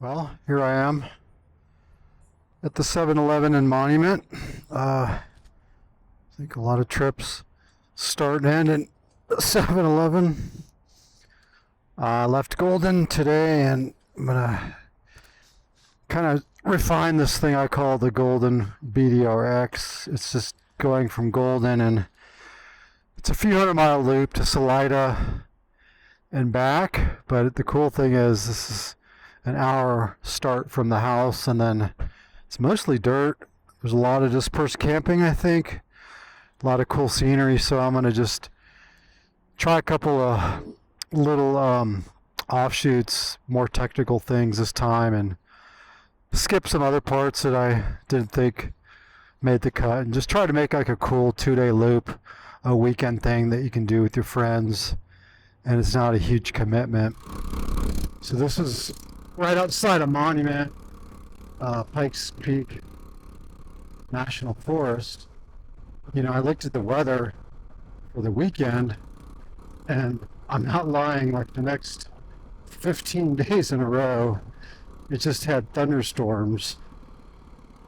Well, here I am at the 7-Eleven in Monument. I think a lot of trips start and end at 7-Eleven. I left Golden today and I'm gonna kind of refine this thing I call the Golden BDR-X. It's just going from Golden, and it's a few 100-mile loop to Salida and back. But the cool thing is this is an hour start from the house, and then it's mostly dirt. There's a lot of dispersed camping, I think. A lot of cool scenery, so I'm going to just try a couple of little offshoots, more technical things this time, and skip some other parts that I didn't think made the cut, and just try to make like a cool 2-day loop, a weekend thing that you can do with your friends, and it's not a huge commitment. So this is right outside of Monument, Pike's Peak National Forest. You know, I looked at the weather for the weekend, and I'm not lying, like the next 15 days in a row, it just had thunderstorms.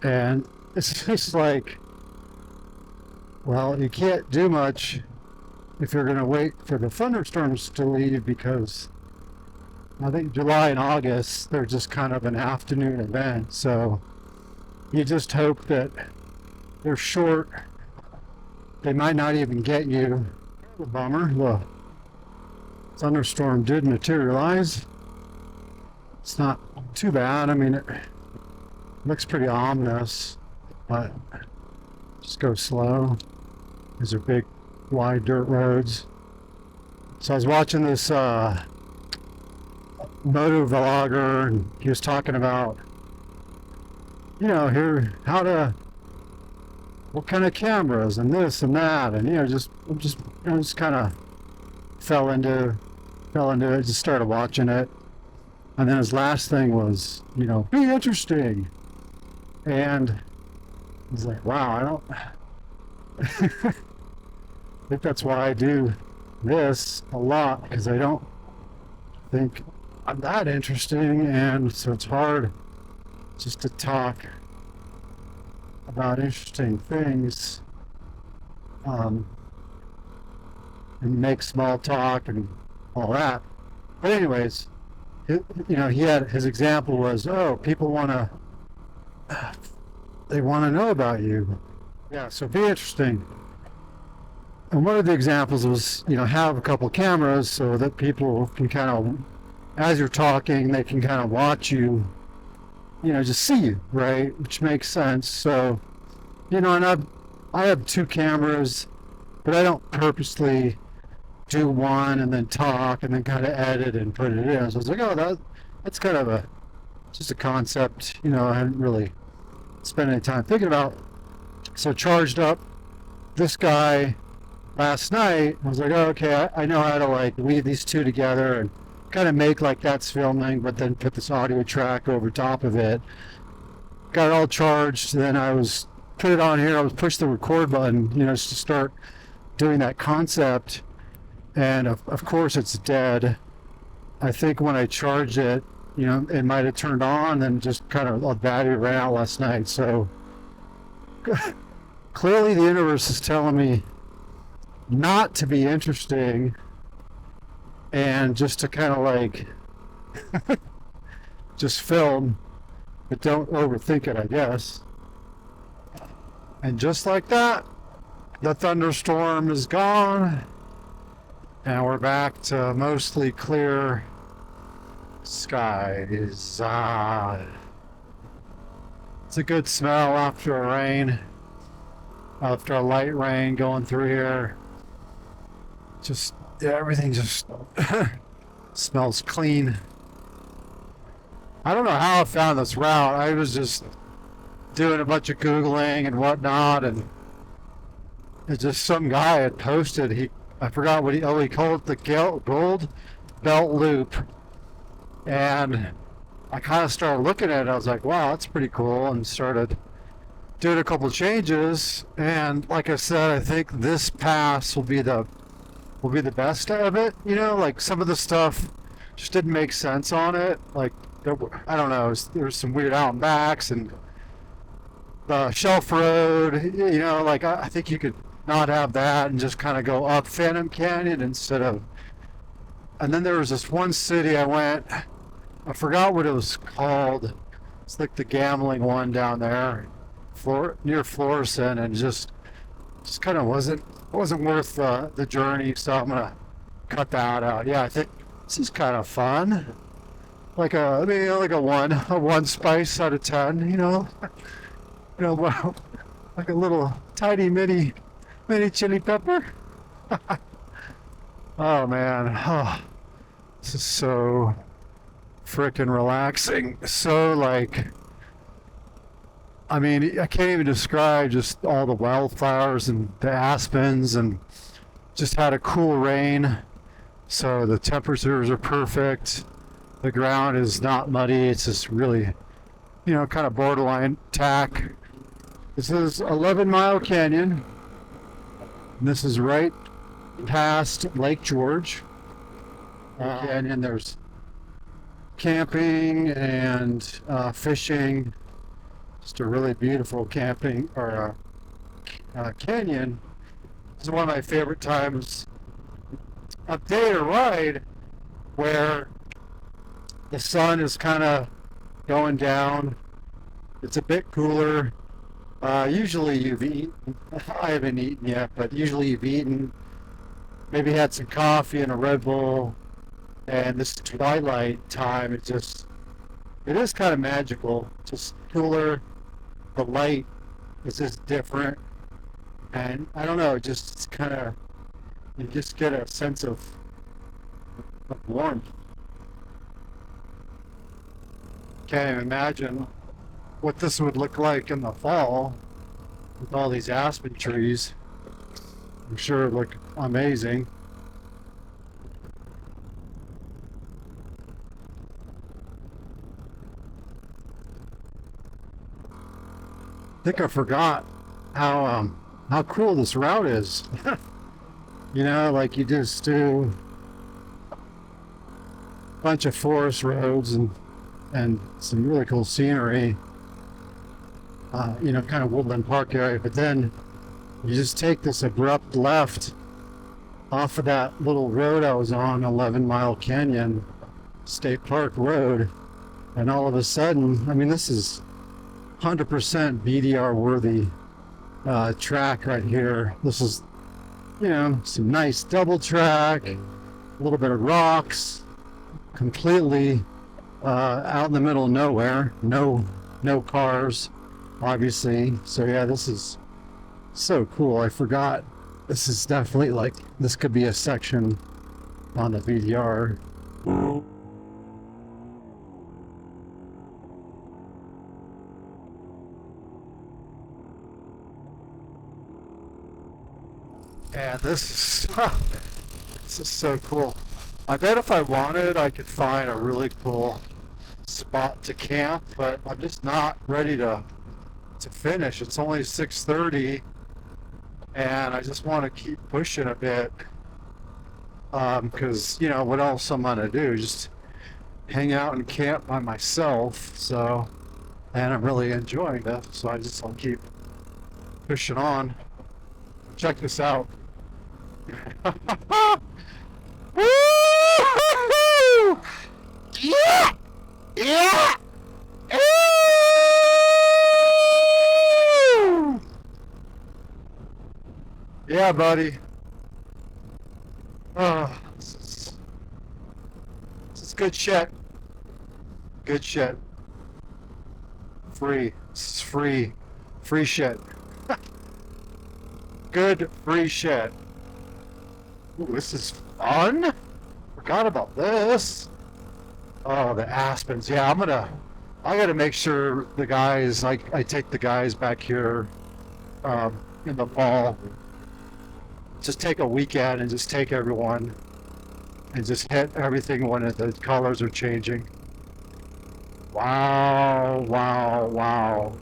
And it's just like, well, you can't do much if you're going to wait for the thunderstorms to leave, because I think July and August, they're just kind of an afternoon event. So you just hope that they're short. They might not even get you. A bummer. The thunderstorm did materialize. It's not too bad. I mean, it looks pretty ominous, but just go slow. These are big, wide dirt roads. So I was watching this moto vlogger, and he was talking about, you know, what kind of cameras and this and that, and just kind of fell into it, just started watching it. And then his last thing was, be interesting. And I was like, wow, I think that's why I do this a lot, because I don't think I'm that interesting, and so it's hard just to talk about interesting things, and make small talk and all that. But anyways, he had his example was, people they want to know about you. Yeah, so be interesting. And one of the examples was, have a couple cameras so that people can kind of, as you're talking, they can kind of watch you, just see you, right? Which makes sense. So, and I have 2 cameras, but I don't purposely do one and then talk and then kind of edit and put it in. So I was like, that's kind of just a concept, I hadn't really spent any time thinking about. So charged up this guy last night. I was like, okay, I know how to like weave these 2 together and kind of make like that's filming, but then put this audio track over top of it. Got it all charged. Then I was put it on here. I was push the record button, just to start doing that concept. And of course it's dead. I think when I charged it, it might have turned on, and just kind of a battery ran out last night. So clearly the universe is telling me not to be interesting, and just to kind of like just film, but don't overthink it, I guess. And just like that, the thunderstorm is gone, and we're back to mostly clear skies. It's a good smell after a rain, after a light rain going through here. Everything just smells clean. I don't know how I found this route. I was just doing a bunch of Googling and whatnot, and it's just some guy had posted, I forgot what he called it, the Gold Belt Loop. And I kind of started looking at it. I was like, wow, that's pretty cool, and started doing a couple changes. And like I said, I think this pass will be the best of it. Like some of the stuff just didn't make sense on it. Like I don't know, there was some weird out and backs and Shelf Road, you know, like I think you could not have that and just kind of go up Phantom Canyon instead of. And then there was this one city I went, I forgot what it was called. It's like the gambling one down there, near Florissant, and just kind of wasn't worth the journey. So I'm gonna cut that out. Yeah, I think this is kind of fun. Like like a one spice out of 10. You know, well, like a little tiny mini chili pepper. Oh man, this is so freaking relaxing. So like, I mean, I can't even describe just all the wildflowers and the aspens, and just had a cool rain, so the temperatures are perfect. The ground is not muddy. It's just really, kind of borderline tack. This is 11 Mile Canyon. And this is right past Lake George. Canyon. There's camping and fishing. Just a really beautiful camping or canyon. This is one of my favorite times of day to ride, where the sun is kind of going down. It's a bit cooler. Usually you've eaten. I haven't eaten yet, but usually you've eaten. Maybe had some coffee and a Red Bull. And this twilight time, it is kind of magical. Just cooler. The light is just different. And I don't know, just kind of, you just get a sense of warmth. Can't even imagine what this would look like in the fall with all these aspen trees. I'm sure it would look amazing. I think I forgot how cool this route is. Like you just do a bunch of forest roads and some really cool scenery. Kind of woodland park area, but then you just take this abrupt left off of that little road I was on, 11 Mile Canyon State Park Road, and all of a sudden, I mean, this is 100% BDR worthy track right here. This is, some nice double track, a little bit of rocks, completely out in the middle of nowhere. No cars, obviously. So yeah, this is so cool. I forgot. This is definitely like, this could be a section on the BDR. And this is so cool. I bet if I wanted, I could find a really cool spot to camp, but I'm just not ready to finish. It's only 6:30, and I just want to keep pushing a bit, because what else am I gonna do? Just hang out and camp by myself. So, and I'm really enjoying this, so I'll keep pushing on. Check this out. Woo! Yeah! Yeah! Ooh! Yeah, buddy. This is good shit. Good shit. Free. This is free. Free shit. Good free shit. Ooh, this is fun. Forgot about this. Oh, the aspens. Yeah, I gotta make sure the guys, I take the guys back here in the fall. Just take a weekend and just take everyone and just hit everything when the colors are changing. Wow, wow, wow.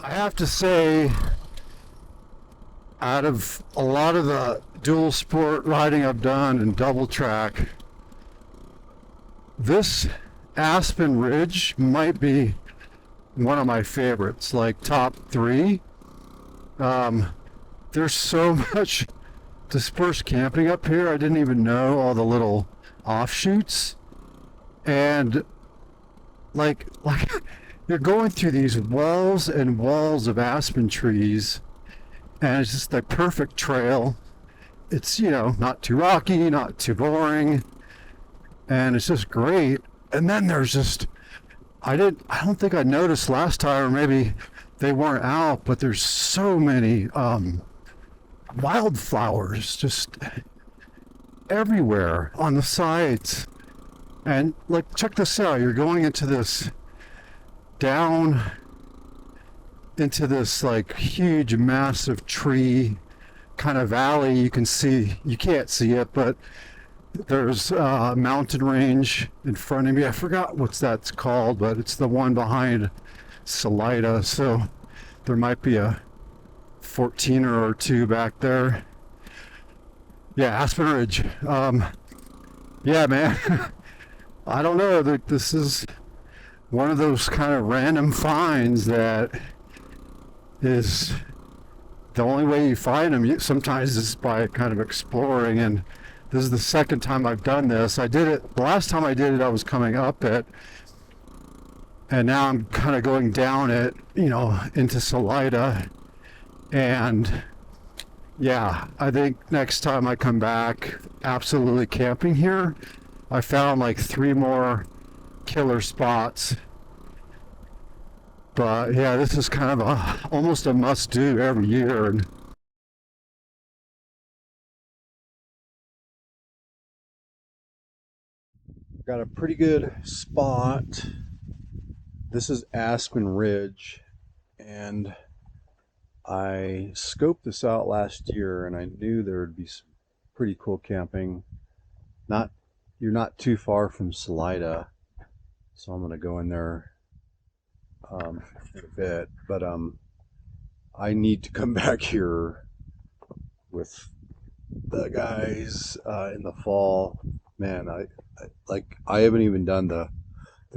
I have to say, out of a lot of the dual sport riding I've done and double track, this Aspen Ridge might be one of my favorites, like top 3. There's so much dispersed camping up here. I didn't even know all the little offshoots, and like you're going through these walls and walls of aspen trees, and it's just the perfect trail. It's, you know, not too rocky, not too boring, and it's just great. And then there's just, I don't think I noticed last time, or maybe they weren't out, but there's so many wildflowers just everywhere on the sides. And like, check this out, you're going into this down into this like huge massive tree kind of valley. You can't see it, but there's a mountain range in front of me. I forgot what that's called, but it's the one behind Salida, so there might be a 14er or 2 back there. Yeah, Aspen Ridge. Yeah, man. I don't know, this is one of those kind of random finds that is the only way you find them. Sometimes it's by kind of exploring, and this is the second time I've done this. I did it, the last time I did it, I was coming up it, and now I'm kind of going down it, you know, into Salida. And yeah, I think next time I come back, absolutely camping here. I found like 3 more killer spots. But yeah, this is kind of almost a must-do every year. And got a pretty good spot. This is Aspen Ridge, and I scoped this out last year, and I knew there would be some pretty cool camping. You're not too far from Salida, so I'm gonna go in there in a bit. But I need to come back here with the guys in the fall. Man, I haven't even done the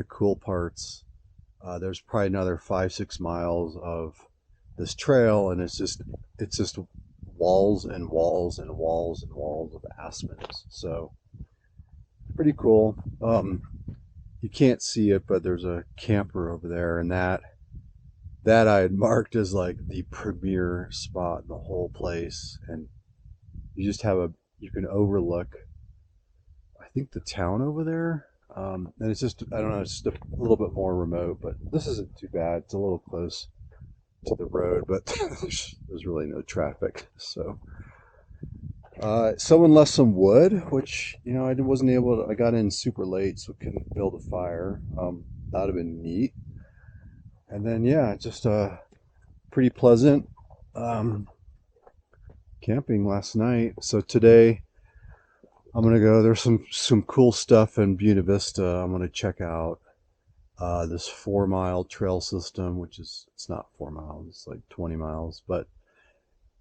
cool parts. There's probably another 5-6 miles of this trail, and it's just walls and walls and walls and walls of aspens. So pretty cool. You can't see it, but there's a camper over there, and that I had marked as like the premier spot in the whole place. And you just you can overlook, I think, the town over there. And it's just, I don't know, it's just a little bit more remote, but this isn't too bad. It's a little close to the road, but there's really no traffic. So someone left some wood, which, you know, I wasn't able to, I got in super late, so couldn't build a fire. That would have been neat. And then, yeah, just pretty pleasant camping last night. So today I'm gonna go, there's some cool stuff in Buena Vista. I'm gonna check out this 4-mile trail system, which is, it's not 4 miles, it's like 20 miles, but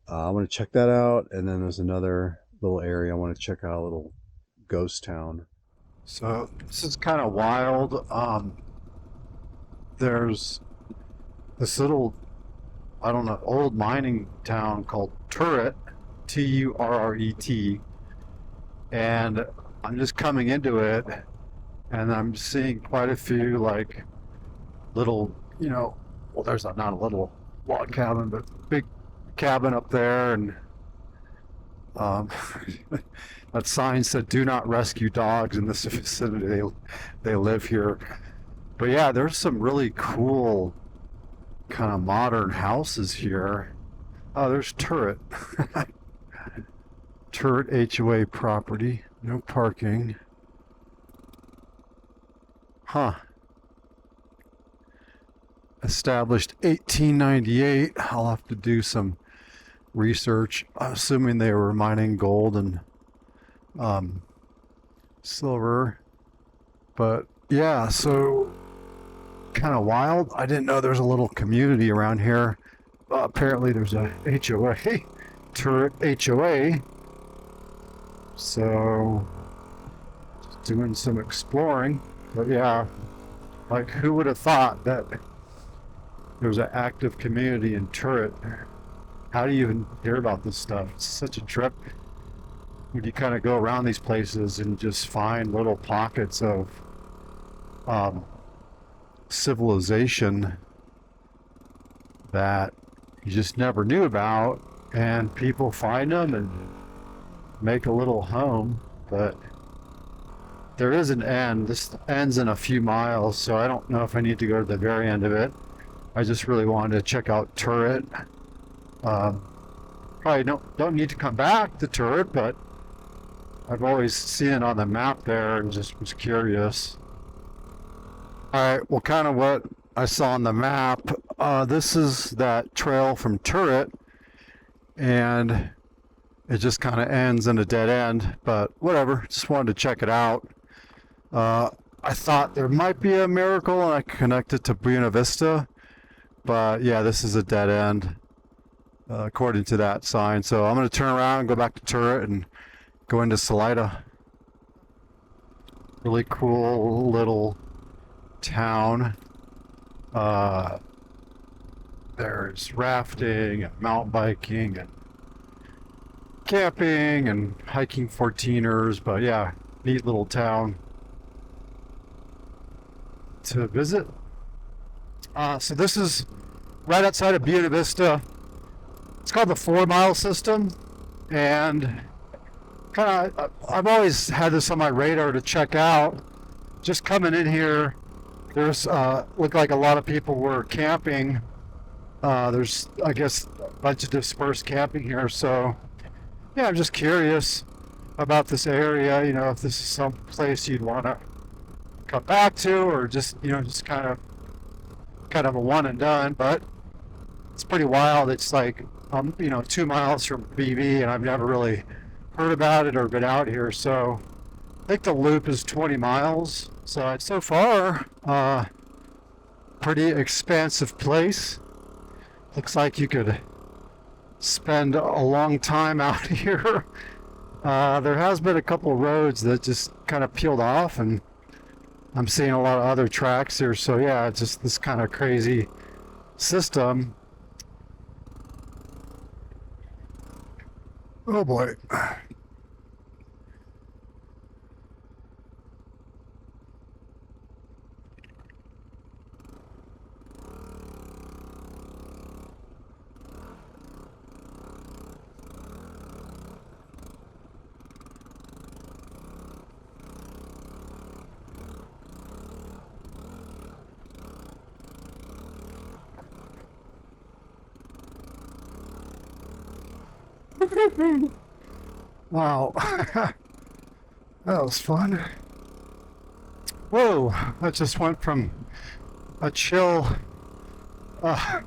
I want to check that out. And then there's another little area I want to check out, a little ghost town. So this is kind of wild. There's this little, I don't know, old mining town called Turret, Turret, and I'm just coming into it, and I'm seeing quite a few like little, you know, well, there's not a little log cabin, but big cabin up there, and that sign said "Do not rescue dogs in this vicinity." They live here. But yeah, there's some really cool kind of modern houses here. Oh, there's Turret. Turret HOA property, no parking. Huh. Established 1898. I'll have to do some research. I'm assuming they were mining gold and silver. But yeah, so kind of wild. I didn't know there's a little community around here. Apparently there's a HOA, turret HOA. So, just doing some exploring. But yeah, like who would have thought that there was an active community in Turret? How do you even hear about this stuff? It's such a trip. When you kind of go around these places and just find little pockets of civilization that you just never knew about, and people find them and make a little home. But there is an end. This ends in a few miles, so I don't know if I need to go to the very end of it. I just really wanted to check out Turret. Probably don't need to come back to Turret, but I've always seen it on the map there and just was curious. Alright, well, kind of what I saw on the map. This is that trail from Turret, and it just kind of ends in a dead end, but whatever, just wanted to check it out. I thought there might be a miracle and I connected to Buena Vista, but yeah, this is a dead end according to that sign. So I'm going to turn around and go back to Turret and go into Salida. Really cool little town. There's rafting and mountain biking and camping and hiking 14ers, but yeah, neat little town to visit. So this is right outside of Buena Vista. It's called the 4 Mile System, and kind of I've always had this on my radar to check out. Just coming in here, there's looked like a lot of people were camping. There's, I guess, a bunch of dispersed camping here, so yeah, I'm just curious about this area, you know, if this is some place you'd want to come back to, or just, you know, just kind of a one and done. But it's pretty wild. It's like, you know, 2 miles from BB, and I've never really heard about it or been out here. So I think the loop is 20 miles. So far, pretty expansive place. Looks like you could spend a long time out here. There has been a couple roads that just kind of peeled off, and I'm seeing a lot of other tracks here. So yeah, it's just this kind of crazy system. Oh boy. Wow. That was fun. Whoa, that just went from a chill, a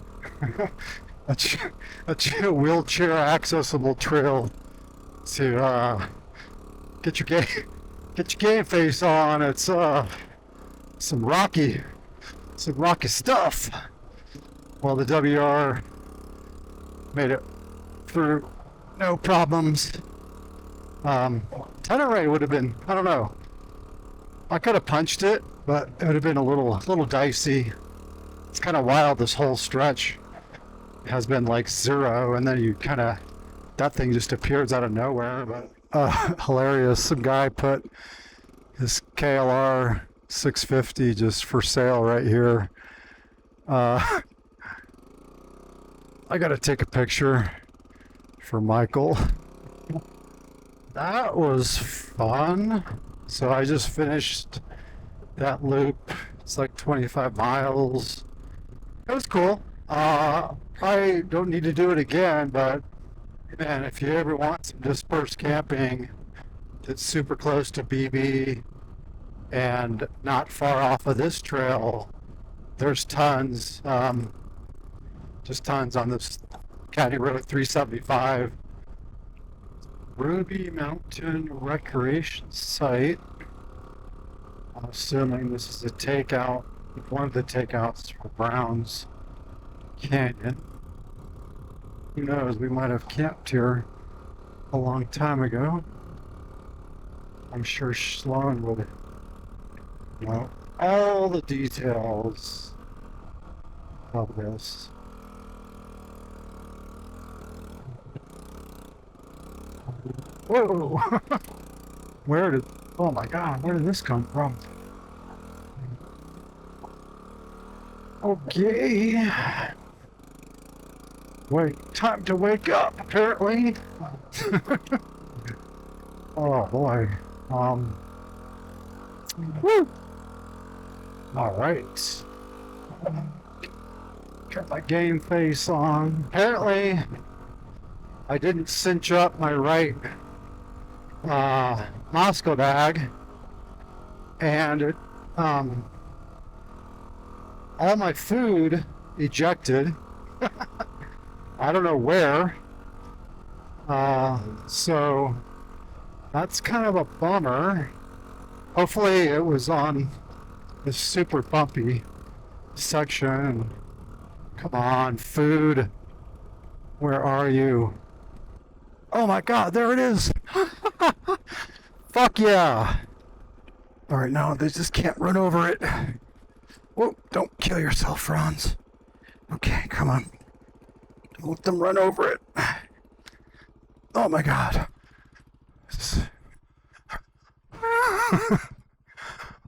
chill wheelchair accessible trail to get your game face on. It's some rocky stuff. Well, the WR made it through no problems. Tenere would have been, I don't know. I could have punched it, but it would have been a little dicey. It's kind of wild. This whole stretch has been like 0, and then that thing just appears out of nowhere. But hilarious. Some guy put his KLR 650 just for sale right here. I gotta take a picture for Michael. That was fun. So I just finished that loop. It's like 25 miles. It was cool. Probably don't need to do it again, but man, if you ever want some dispersed camping that's super close to BB and not far off of this trail, there's tons. Just tons on this County Road 375. Ruby Mountain Recreation Site. I'm assuming this is a takeout one of the takeouts for Brown's Canyon. Who knows, we might have camped here a long time ago. I'm sure Sloan would know all the details of this. Whoa! Oh my God, where did this come from? Okay. Wait, time to wake up, apparently. Oh boy. Woo! Alright. Got my game face on. Apparently, I didn't cinch up my right Moscow bag, and it, all my food ejected. I don't know where. So that's kind of a bummer. Hopefully it was on this super bumpy section. Come on, food. Where are you? Oh my God, there it is. Fuck yeah. All right, now they just can't run over it. Whoa, don't kill yourself, Franz. Okay, come on. Don't let them run over it. Oh my God.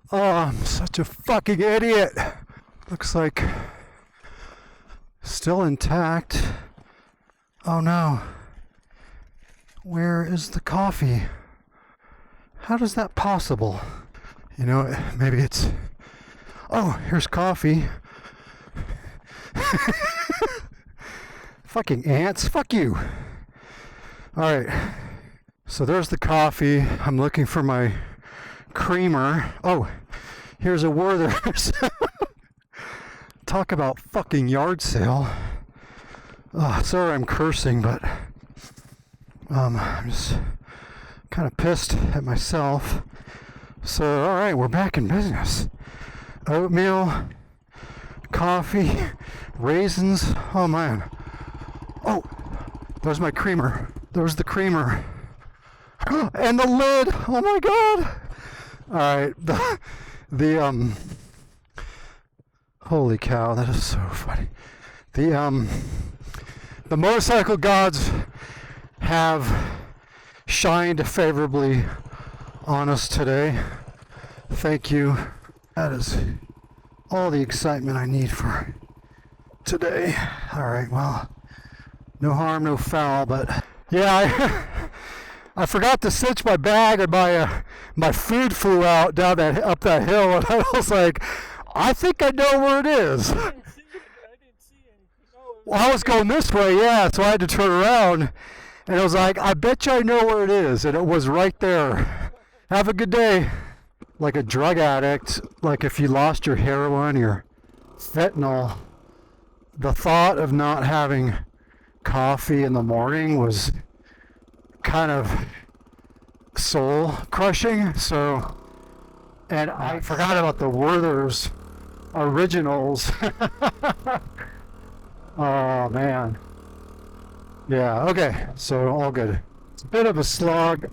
Oh, I'm such a fucking idiot. Looks like still intact. Oh no. Where is the coffee? How is that possible? You know, maybe it's... Oh, here's coffee. Fucking ants. Fuck you. Alright. So there's the coffee. I'm looking for my creamer. Oh, here's a Werther's. Talk about fucking yard sale. Oh, sorry I'm cursing, but I'm just kind of pissed at myself. So, alright, we're back in business. Oatmeal, coffee, raisins. Oh man. Oh, there's my creamer. There's the creamer. And the lid. Oh my God. Alright, the holy cow, that is so funny. The motorcycle gods have shined favorably on us today. Thank you. That is all the excitement I need for today. Alright, well, no harm, no foul, but yeah, I forgot to cinch my bag, and my food flew out down up that hill, and I was like, I think I know where it is. I didn't see anything. Well, I was going this way, yeah, so I had to turn around, and I was like, I bet you I know where it is, and it was right there. Have a good day. Like a drug addict, like if you lost your heroin, your fentanyl, the thought of not having coffee in the morning was kind of soul crushing. So, and I forgot about the Werther's originals. Oh man. Yeah, okay, so all good. It's a bit of a slog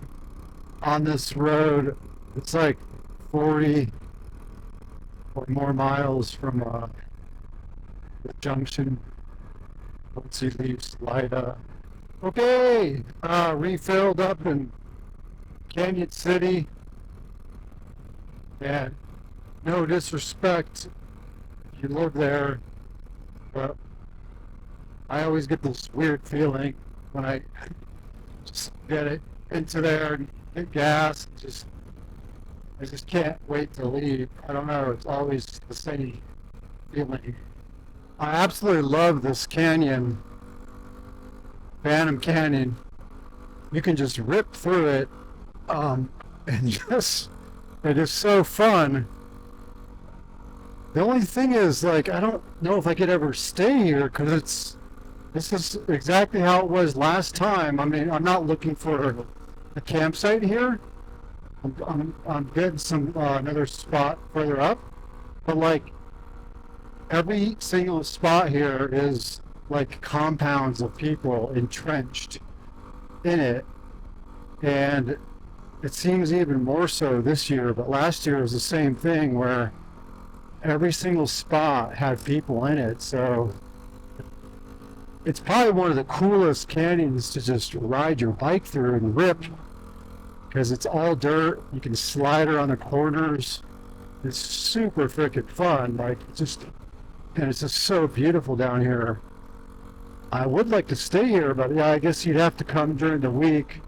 on this road. It's like 40 or more miles from the junction once he leaves Salida. Okay, refilled up in Canyon City, and no disrespect if you live there, but I always get this weird feeling when I just get it into there and get gas. I just can't wait to leave. I don't know, it's always the same feeling. I absolutely love this canyon, Phantom Canyon. You can just rip through it, and just, it is so fun. The only thing is, like, I don't know if I could ever stay here, because this is exactly how it was last time. I mean, I'm not looking for a campsite here. I'm getting some another spot further up, but like every single spot here is like compounds of people entrenched in it, and it seems even more so this year, but last year was the same thing where every single spot had people in it. So it's probably one of the coolest canyons to just ride your bike through and rip, because it's all dirt. You can slide around the corners. It's super freaking fun. And it's just so beautiful down here. I would like to stay here, but yeah, I guess you'd have to come during the week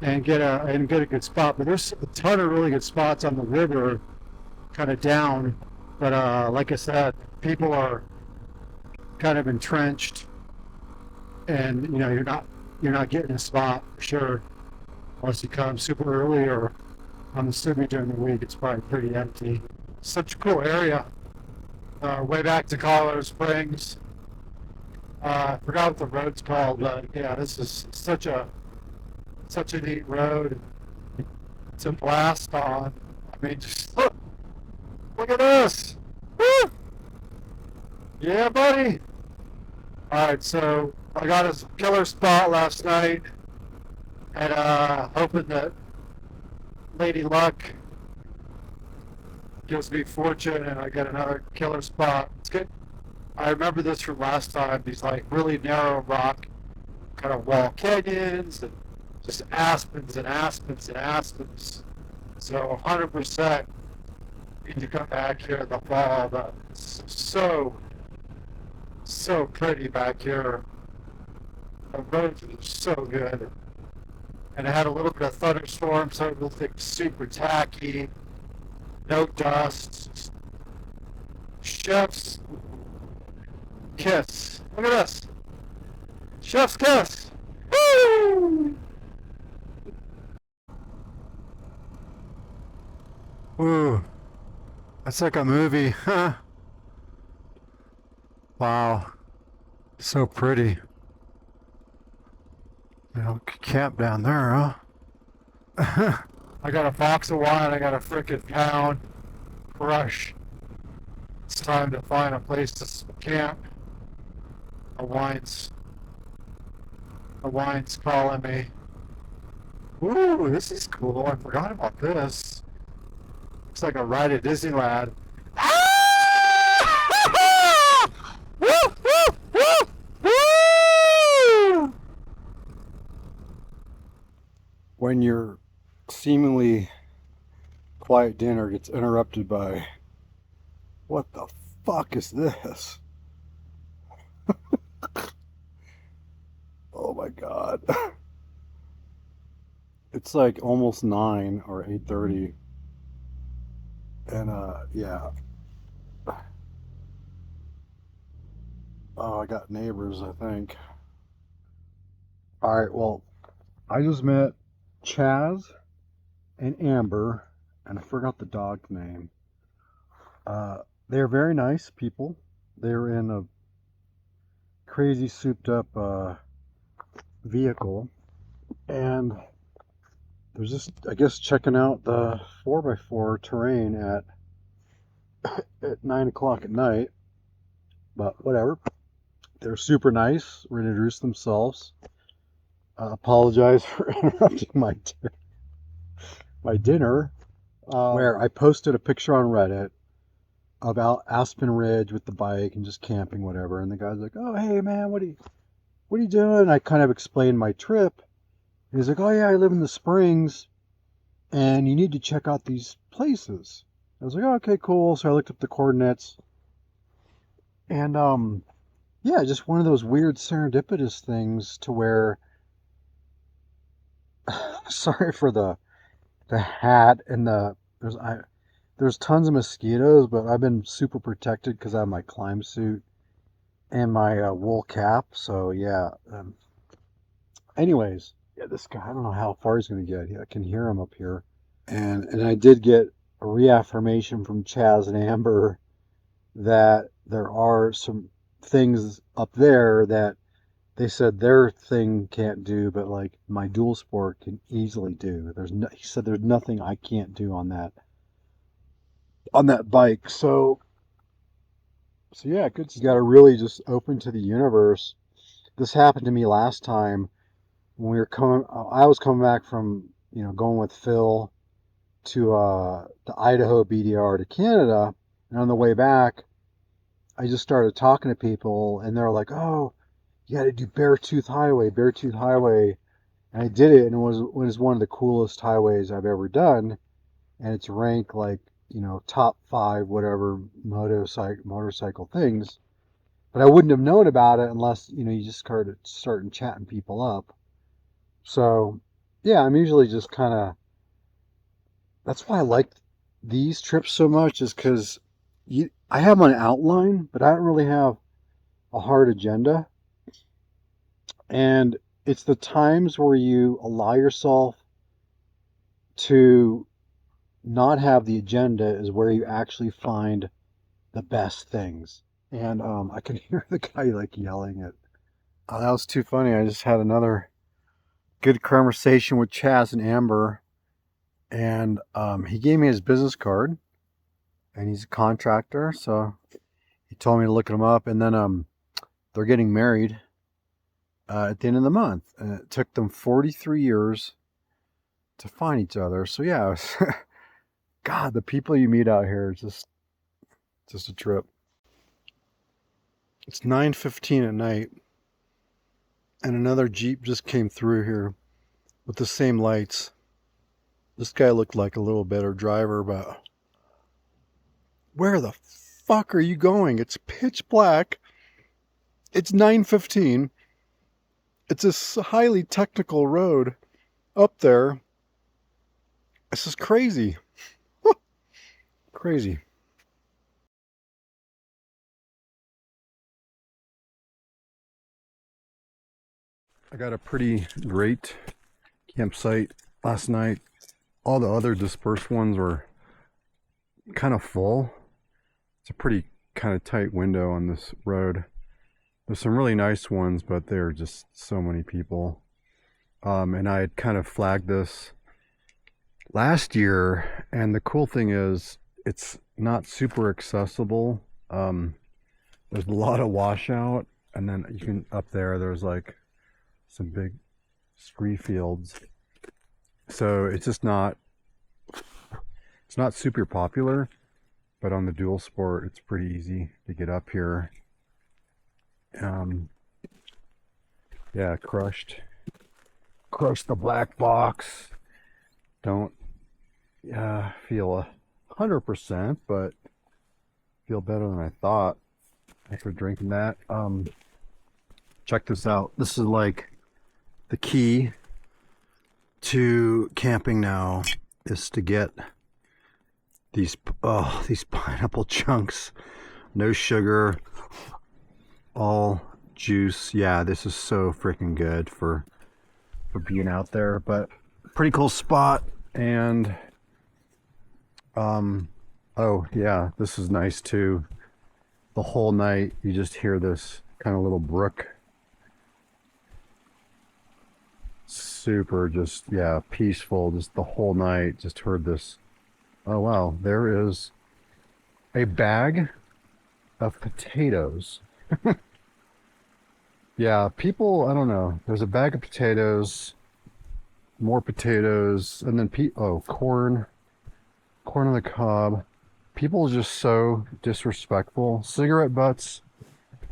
and get a good spot. But there's a ton of really good spots on the river, kind of down. But like I said, people are kind of entrenched, and you're not getting a spot for sure unless you come super early, or I'm assuming during the week it's probably pretty empty. Such a cool area. Way back to Colorado Springs. I forgot what the road's called, but yeah, this is such a neat road to blast on. I mean, just look at this. Woo! Yeah, buddy. All right, so I got a killer spot last night, and hoping that Lady Luck gives me fortune and I get another killer spot. It's good. I remember this from last time. These like really narrow rock kind of wall canyons and just aspens and aspens and aspens. So 100% need to come back here in the fall. But it's so pretty back here. The roads are so good. And I had a little bit of thunderstorm, so it looked like super tacky. No dust. Chef's kiss. Look at this. Chef's kiss. Woo! Ooh. That's like a movie. Huh? Wow. So pretty. Camp down there, huh? I got a box of wine, I got a frickin' pound. Crush. It's time to find a place to camp. The wine's calling me. Ooh, this is cool. I forgot about this. Looks like a ride at Disneyland. Woo, woo, woo, woo! When your seemingly quiet dinner gets interrupted by, what the fuck is this? Oh my god. It's like almost 9 or 8:30. And yeah. Oh, I got neighbors, I think. Alright, well, I just met Chaz and Amber, and I forgot the dog's name. They're very nice people. They're in a crazy souped up vehicle, and they're just, I guess, checking out the 4x4 terrain at 9 o'clock at night. But whatever. They're super nice. Introduced themselves. Apologize for interrupting my dinner. Where I posted a picture on Reddit about Aspen Ridge with the bike and just camping, whatever. And the guy's like, "Oh, hey man, what are you doing?" And I kind of explained my trip. And he's like, "Oh yeah, I live in the Springs, and you need to check out these places." I was like, "Oh, okay, cool." So I looked up the coordinates, and yeah, just one of those weird serendipitous things to where, sorry for the hat and there's tons of mosquitoes, but I've been super protected because I have my climb suit and my wool cap. So yeah. Anyways, yeah, this guy, I don't know how far he's gonna get. I can hear him up here, and I did get a reaffirmation from Chaz and Amber that there are some things up there that they said their thing can't do, but like my dual sport can easily do. He said there's nothing I can't do on that bike. So So yeah, good. You got to really just open to the universe. This happened to me last time when we were coming. I was coming back from going with Phil to the Idaho BDR to Canada, and on the way back, I just started talking to people, and they're like, "Oh, you got to do Beartooth Highway," and I did it, and it was one of the coolest highways I've ever done, and it's ranked like top 5 whatever motorcycle things. But I wouldn't have known about it unless you just started chatting people up. So yeah, I'm usually just kind of. That's why I like these trips so much, is because I have an outline, but I don't really have a hard agenda. And it's the times where you allow yourself to not have the agenda is where you actually find the best things. And I can hear the guy like yelling at. Oh, that was too funny. I just had another good conversation with Chaz and Amber, and he gave me his business card, and he's a contractor, so he told me to look him up. And then they're getting married at the end of the month, and it took them 43 years to find each other. So yeah, God, the people you meet out here is just a trip. It's 9:15 at night, and another Jeep just came through here with the same lights. This guy looked like a little better driver, but where the fuck are you going? It's pitch black. It's 9:15. It's a highly technical road up there. This is crazy. Crazy. I got a pretty great campsite last night. All the other dispersed ones were kind of full. It's a pretty kind of tight window on this road. There's some really nice ones, but there are just so many people. And I had kind of flagged this last year, and the cool thing is it's not super accessible. There's a lot of washout, and then you can up there's like some big scree fields. So it's not super popular, but on the dual sport it's pretty easy to get up here. Yeah, crushed the black box. Don't feel 100%, but feel better than I thought after drinking that. Check this out. This is like the key to camping now, is to get these pineapple chunks, no sugar, all juice. Yeah, this is so freaking good for being out there. But pretty cool spot. And oh yeah, this is nice too. The whole night you just hear this kind of little brook. Super, just yeah, peaceful. Just the whole night just heard this. Oh wow, there is a bag of potatoes. Yeah, people, I don't know. There's a bag of potatoes, more potatoes, and then corn on the cob. People are just so disrespectful. Cigarette butts,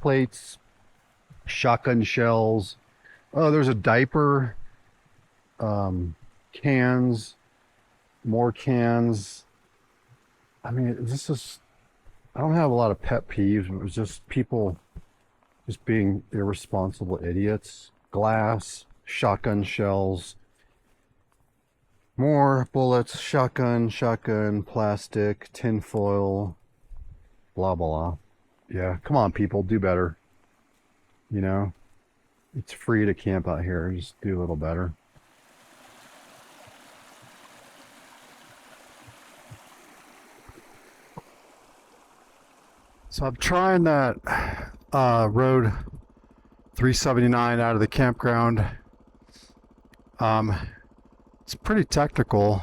plates, shotgun shells. Oh, there's a diaper, cans, more cans. I mean, I don't have a lot of pet peeves. It was just people just being irresponsible idiots. Glass, shotgun shells, more bullets, shotgun, plastic, tinfoil, blah, blah. Yeah, come on, people, do better. It's free to camp out here. Just do a little better. So I'm trying that road 379 out of the campground. It's pretty technical.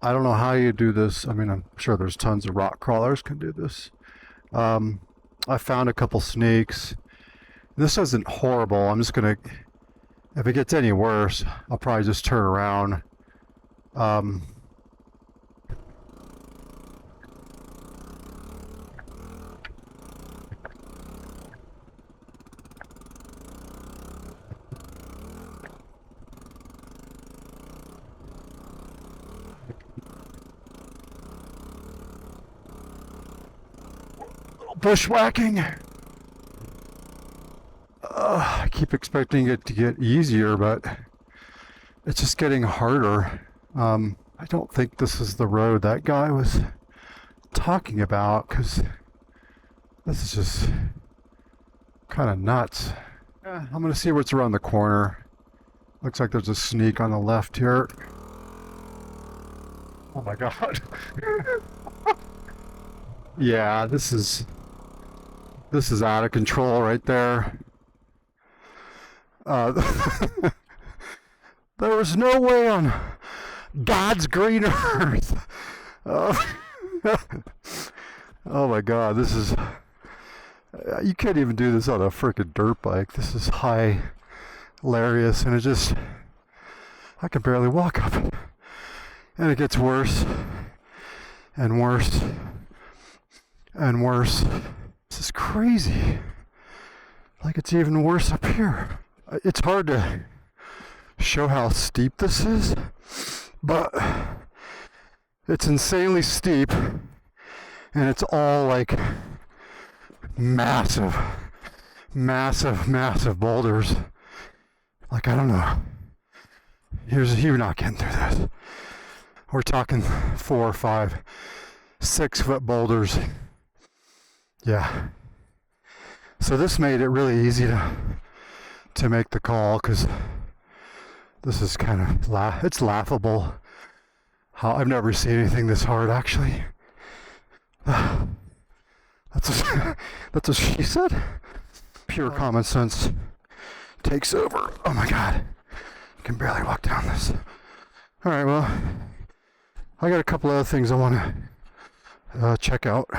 I don't know how you do this. I mean, I'm sure there's tons of rock crawlers can do this. I found a couple snakes. This isn't horrible. I'm just gonna, if it gets any worse, I'll probably just turn around. Bushwhacking. I keep expecting it to get easier, but it's just getting harder. I don't think this is the road that guy was talking about, because this is just kind of nuts. Yeah, I'm gonna see what's around the corner. Looks like there's a sneak on the left here. Oh my god. Yeah, this is out of control right there. There was no way on God's green earth. Oh my god, this is... You can't even do this on a freaking dirt bike. This is hilarious, and it just... I can barely walk up it. And it gets worse and worse and worse. This is crazy. Like, it's even worse up here. It's hard to show how steep this is, but it's insanely steep, and it's all like massive boulders. Like, I don't know. You're not getting through this. We're talking 4, 5, 6 foot boulders. Yeah. So this made it really easy to make the call, because this is kind of it's laughable. How I've never seen anything this hard, actually. That's what she said. Pure common sense takes over. Oh my god, I can barely walk down this. All right, well, I got a couple other things I want to check out.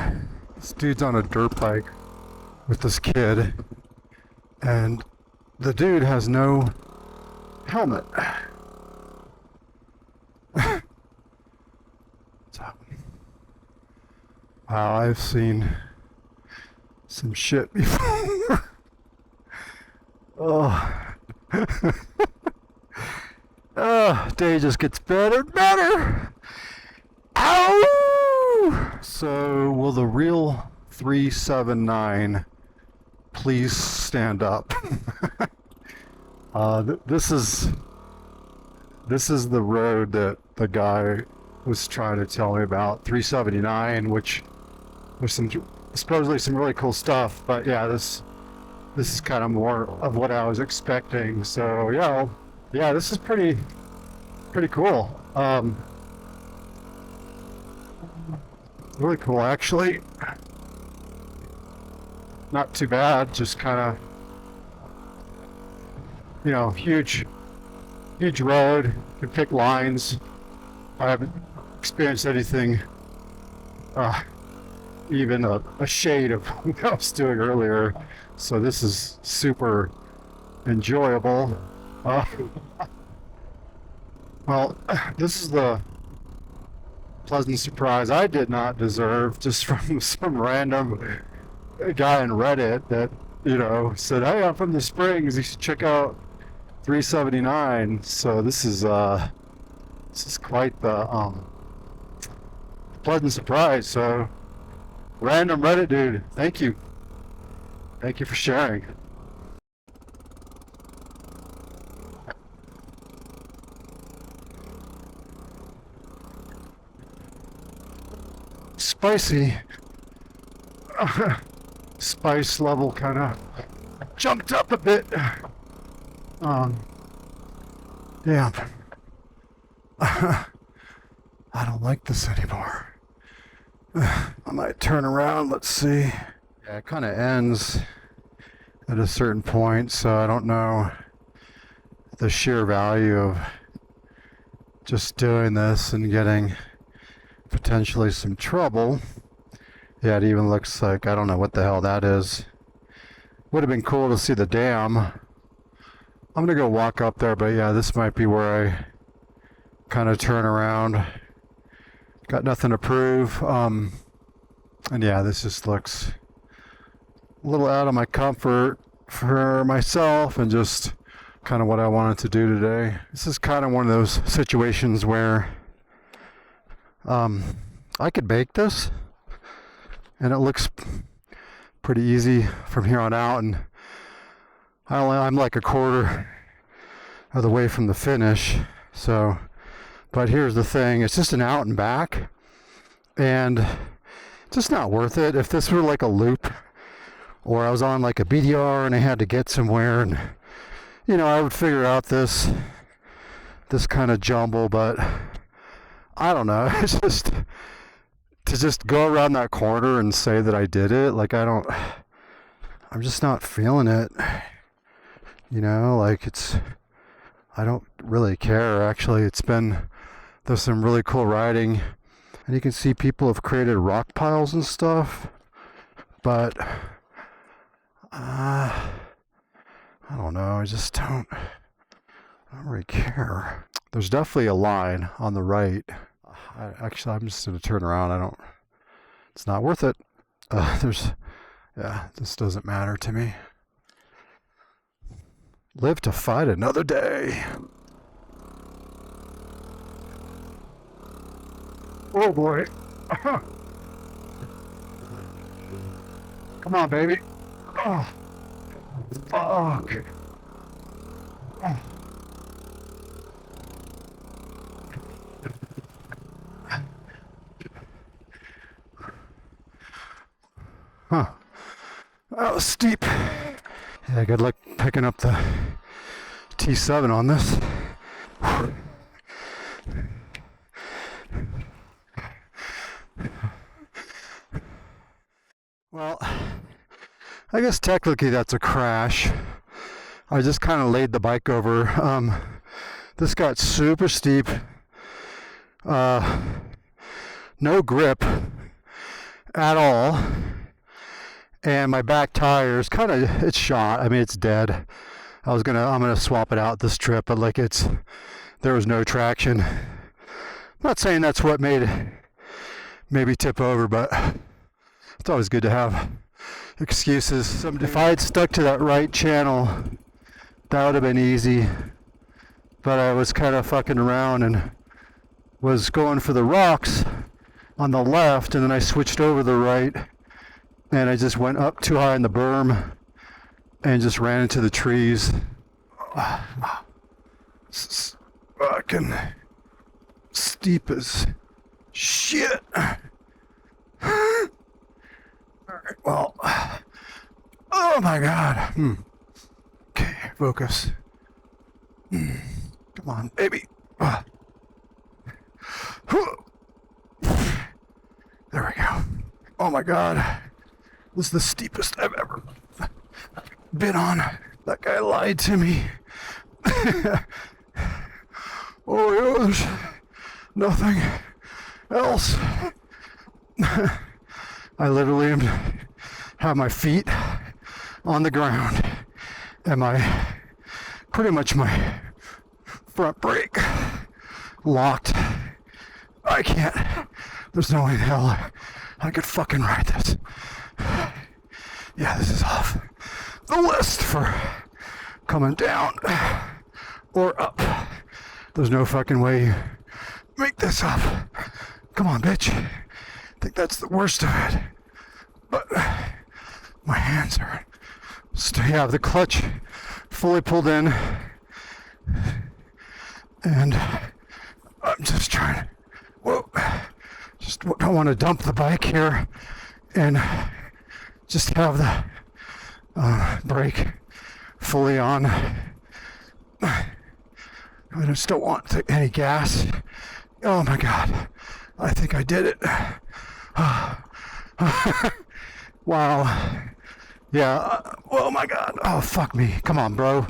This dude's on a dirt bike with this kid, and the dude has no helmet. Wow, I've seen some shit before. Oh. Oh, day just gets better and better. Ow! So, will the real 379 please stand up? This is the road that the guy was trying to tell me about, 379, which was supposedly some really cool stuff. But yeah, this is kind of more of what I was expecting. So yeah, this is pretty cool. Really cool, actually. Not too bad. Just kind of, huge road. You can pick lines. I haven't experienced anything even a shade of what I was doing earlier, so this is super enjoyable. Well, this is the pleasant surprise I did not deserve, just from some random guy on Reddit that said, "Hey, I'm from the Springs, you should check out 379." So this is quite the pleasant surprise. So, random Reddit dude, thank you for sharing. Spicy. Spice level kind of jumped up a bit. Damn. I don't like this anymore. I might turn around, let's see. Yeah, it kind of ends at a certain point, so I don't know the sheer value of just doing this and getting potentially some trouble Yeah, it even looks like, I don't know what the hell that is. Would have been cool to see the dam. I'm gonna go walk up there, but yeah, this might be where I kind of turn around. Got nothing to prove. And yeah, this just looks a little out of my comfort for myself and just kind of what I wanted to do today. This is kind of one of those situations where I could bake this and it looks pretty easy from here on out, and I'm like a quarter of the way from the finish. So, but here's the thing, it's just an out and back, and it's just not worth it. If this were like a loop, or I was on like a BDR and I had to get somewhere, and you know, I would figure out this kind of jumble, but I don't know. It's just to just go around that corner and say that I did it, like I'm just not feeling it. You know, like I don't really care. Actually, there's some really cool riding, and you can see people have created rock piles and stuff, but I don't know. I just don't really care. There's definitely a line on the right. I'm just gonna turn around. It's not worth it. This doesn't matter to me. Live to fight another day. Oh boy. Come on, baby. Oh, fuck. Oh. Huh. That was steep. Yeah, good luck picking up the T7 on this. Well, I guess technically that's a crash. I just kind of laid the bike over. This got super steep. No grip at all. And my back tire is it's shot. I mean, it's dead. I'm gonna swap it out this trip, but like there was no traction. I'm not saying that's what made it maybe tip over, but it's always good to have excuses. If I had stuck to that right channel, that would have been easy. But I was kind of fucking around and was going for the rocks on the left, and then I switched over the right. And I just went up too high in the berm and just ran into the trees. This is fucking steep as shit. Alright, well. Oh my god. Okay, focus. Come on, baby. There we go. Oh my god. This is the steepest I've ever been on. That guy lied to me. Oh, there's nothing else. I literally have my feet on the ground and pretty much my front brake locked. I can't. There's no way in hell I could fucking ride this. Yeah, this is off the list for coming down or up. There's no fucking way you make this up. Come on, bitch. I think that's the worst of it. But my hands are yeah, the clutch fully pulled in, and I'm just trying to, just don't want to dump the bike here and just have the brake fully on. I just don't want any gas. Oh my god, I think I did it. Wow. Yeah, oh my god. Oh fuck me. Come on, bro.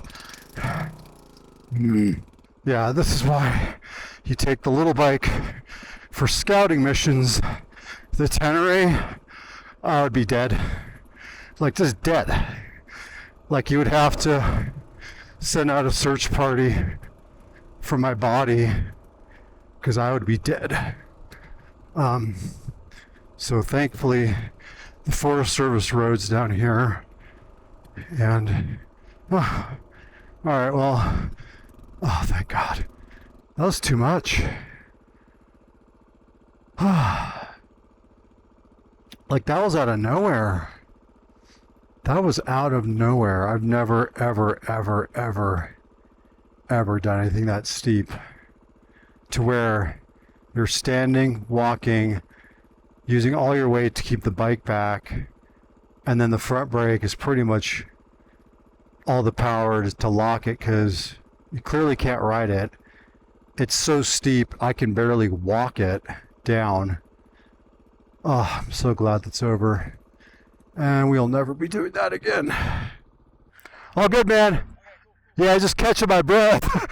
Yeah, this is why you take the little bike for scouting missions. The Tenere I would be dead. Like, just dead. Like, you would have to send out a search party for my body because I would be dead. So thankfully, the Forest Service road's down here. And, all right, well, oh, thank God. That was too much. Like, that was out of nowhere. That was out of nowhere. I've never, ever, ever, ever, ever done anything that steep to where you're standing, walking, using all your weight to keep the bike back, and then the front brake is pretty much all the power to lock it because you clearly can't ride it. It's so steep, I can barely walk it down. Oh, I'm so glad that's over. And we'll never be doing that again. All good, man. Yeah, just catching my breath. Hey, it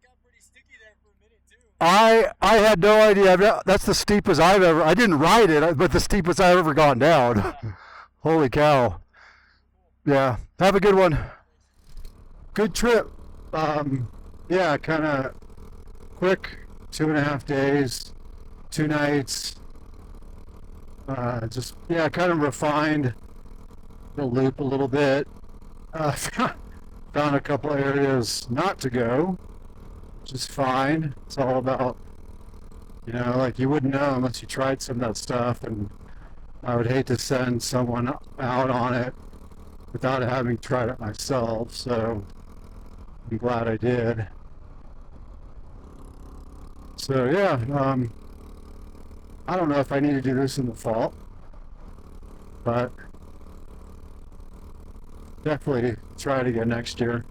got pretty sticky there for a minute too. I had no idea. That's the steepest I've ever. I didn't ride it, but the steepest I've ever gone down. Holy cow. Yeah. Have a good one. Good trip. Yeah, kind of quick. 2.5 days, 2 nights. Just, yeah, kind of refined the loop a little bit. Found a couple areas not to go, which is fine. It's all about, like, you wouldn't know unless you tried some of that stuff, and I would hate to send someone out on it without having tried it myself, so I'm glad I did. So yeah, I don't know if I need to do this in the fall, but definitely try it again next year.